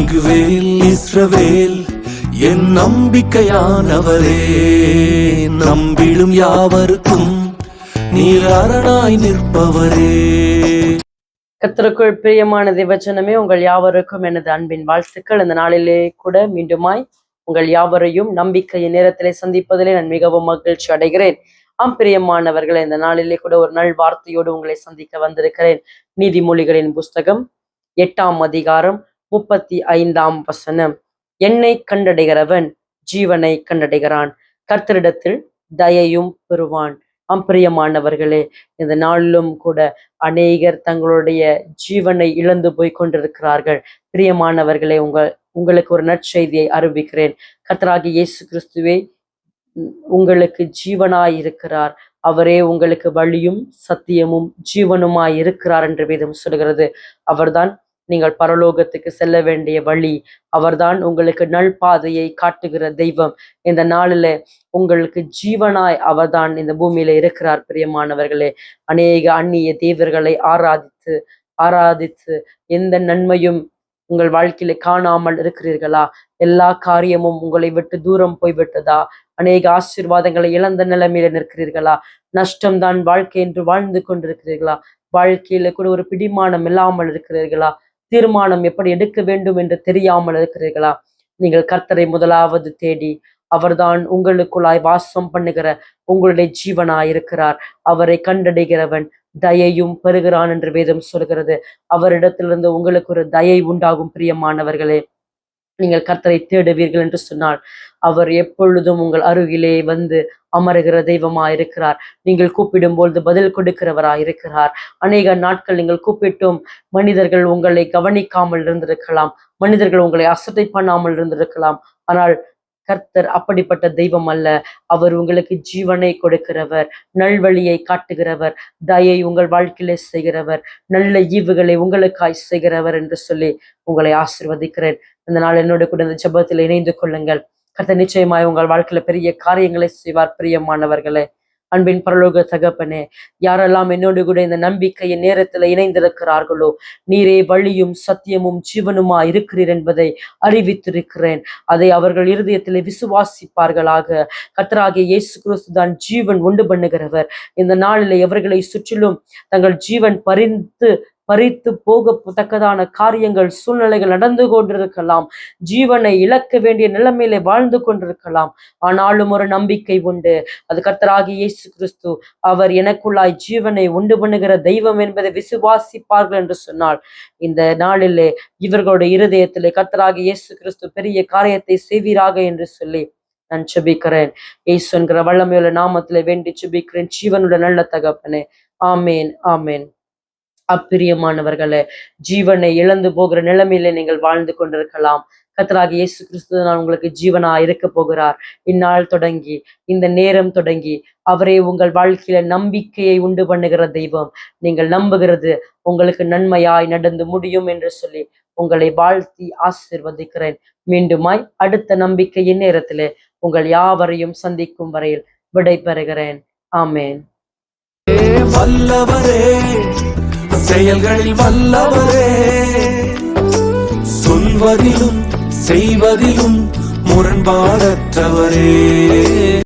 மிகுவேல் இஸ்ரவேல் என் நம்பிக்கையானவரே, நம்பிடும் யாவருக்கும் நீர் அரணாய் நிற்பவரே. கர்த்தருக்குள் பிரியமான தேவஜனமே, உங்கள் யாவருக்கும் எனது அன்பின் வாழ்த்துக்கள். இந்த நாளிலே கூட மீண்டுமாய் உங்கள் யாவரையும் நம்பிக்கையின் நேரத்திலே சந்திப்பதிலே நான் மிகவும் மகிழ்ச்சி அடைகிறேன். பிரியமானவர்களை, இந்த நாளிலே கூட ஒரு நல் வார்த்தையோடு உங்களை சந்திக்க வந்திருக்கிறேன். நீதிமொழிகளின் புஸ்தகம் 8ஆம் அதிகாரம் 35ஆம் வசனம். என்னை கண்டடைகிறவன் ஜீவனை கண்டடைகிறான், கர்த்தரிடத்தில் தயையும் பெறுவான். பிரியமானவர்களே, இந்த நாளிலும் கூட அநேகர் தங்களுடைய ஜீவனை இழந்து போய் கொண்டிருக்கிறார்கள். பிரியமானவர்களே, உங்களுக்கு ஒரு நற்செய்தியை அறிவிக்கிறேன். கர்த்தராகிய இயேசு கிறிஸ்துவே உங்களுக்கு ஜீவனாய் இருக்கிறார். அவரே உங்களுக்கு வழியும் சத்தியமும் ஜீவனுமாய் இருக்கிறார் என்று வேதம் சொல்கிறது. அவர்தான் நீங்கள் பரலோகத்துக்கு செல்ல வேண்டிய வழி. அவர்தான் உங்களுக்கு நல் பாதையை காட்டுகிற தெய்வம். இந்த நாளில உங்களுக்கு ஜீவனாய் அவர்தான் இந்த பூமியில இருக்கிறார். பிரியமானவர்களே, அநேக அந்நிய தேவர்களை ஆராதித்து எந்த நன்மையும் உங்கள் வாழ்க்கையில காணாமல் இருக்கிறீர்களா? எல்லா காரியமும் உங்களை விட்டு தூரம் போய்விட்டதா? அநேக ஆசீர்வாதங்களை இழந்த நிலைமையில நிற்கிறீர்களா? நஷ்டம்தான் வாழ்க்கை என்று வாழ்ந்து கொண்டிருக்கிறீர்களா? வாழ்க்கையில கூட ஒரு பிடிமானம் இல்லாமல் இருக்கிறீர்களா? தீர்மானம் எப்படி எடுக்க வேண்டும் என்று தெரியாமல் இருக்கிறீர்களா? நீங்கள் கர்த்தரை முதலாவது தேடி, அவர்தான் உங்களுக்குள்ளாய் வாசம் பண்ணுகிற உங்களுடைய ஜீவனாய் இருக்கிறார். அவரை கண்டடைகிறவன் தயையும் பெறுகிறான் என்று வேதம் சொல்கிறது. அவரிடத்திலிருந்து உங்களுக்கு ஒரு தயை உண்டாகும். பிரியமானவர்களே, நீங்கள் கர்த்தரை தேடுவீர்கள் என்று சொன்னால் அவர் எப்பொழுதும் உங்கள் அருகிலே வந்து அமருகிற தெய்வமாயிருக்கிறார். நீங்கள் கூப்பிடும் பொழுது பதில் கொடுக்கிறவராயிருக்கிறார். அநேக நாட்கள் நீங்கள் கூப்பிட்டும் மனிதர்கள் உங்களை கவனிக்காமல் இருந்திருக்கலாம், மனிதர்கள் உங்களை அசட்டை பண்ணாமல் இருந்திருக்கலாம். ஆனால் கர்த்தர் அப்படிப்பட்ட தெய்வம் அல்ல. அவர் உங்களுக்கு ஜீவனை கொடுக்கிறவர், நல்வழியை காட்டுகிறவர், தயை உங்கள் வாழ்க்கையிலே செய்கிறவர், நல்ல ஈவுகளை உங்களுக்காய் செய்கிறவர் என்று சொல்லி உங்களை ஆசீர்வதிக்கிறேன். இந்த நாள் என்னோட கூட இந்த ஜெபத்தில் இணைந்து கொள்ளுங்கள். கர்த்தர் நிச்சயமாய் உங்கள் வாழ்க்கையில பெரிய காரியங்களை செய்வார். பிரியமானவர்களே, அன்பின் பரலோக தகப்பனே, யாரெல்லாம் என்னோடு கூட இந்த நம்பிக்கையின் நேரத்துல இணைந்திருக்கிறார்களோ, நீரே வழியும் சத்தியமும் ஜீவனுமா இருக்கிறீர் என்பதை அறிவித்திருக்கிறேன். அதை அவர்கள் இருதயத்திலே விசுவாசிப்பார்களாக. கர்த்தராகிய இயேசு கிறிஸ்து தான் ஜீவன் உண்டு பண்ணுகிறவர். இந்த நாளிலே எவர்களை சுற்றிலும் தங்கள் ஜீவன் பறித்து போகத்தக்கதான காரியங்கள், சூழ்நிலைகள் நடந்து கொண்டிருக்கலாம். ஜீவனை இழக்க வேண்டிய நிலைமையிலே வாழ்ந்து கொண்டிருக்கலாம். ஆனாலும் ஒரு நம்பிக்கை உண்டு. அது கர்த்தராகிய இயேசு கிறிஸ்து, அவர் எனக்குள்ளாய் ஜீவனை உண்டு பண்ணுகிற தெய்வம் என்பதை விசுவாசிப்பார்கள் என்று சொன்னால், இந்த நாளிலே இவர்களுடைய இருதயத்திலே கர்த்தராகிய இயேசு கிறிஸ்து பெரிய காரியத்தை செய்வீராக என்று சொல்லி நான் செபிக்கிறேன். இயேசு என்கிற வல்லமையுள்ள நாமத்திலே வேண்டி செபிக்கிறேன். ஜீவனுடைய நல்ல தகப்பனே, ஆமேன், ஆமேன். அப்பிரியமானவர்களே, ஜீவனை இழந்து போகிற நிலைமையில நீங்கள் வாழ்ந்து கொண்டிருக்கலாம். கர்த்தராகிய இயேசு கிறிஸ்து நான் உங்களுக்கு ஜீவனா இருக்க போகிறார். இந்நாள் தொடங்கி, இந்த நேரம் தொடங்கி அவரே உங்கள் வாழ்க்கையில நம்பிக்கையை உண்டு பண்ணுகிற தெய்வம். நீங்கள் நம்புகிறது உங்களுக்கு நன்மையாய் நடந்து முடியும் என்று சொல்லி உங்களை வாழ்த்தி ஆசீர்வதிக்கிறேன். மீண்டுமாய் அடுத்த நம்பிக்கையின் நேரத்திலே உங்கள் யாவரையும் சந்திக்கும் வரையில் விடை பெறுகிறேன். ஆமேன். வல்லவரே, செயல்களில் வல்லவரே, சொல்வதிலும் செய்வதிலும் முரண்பாடற்றவரே.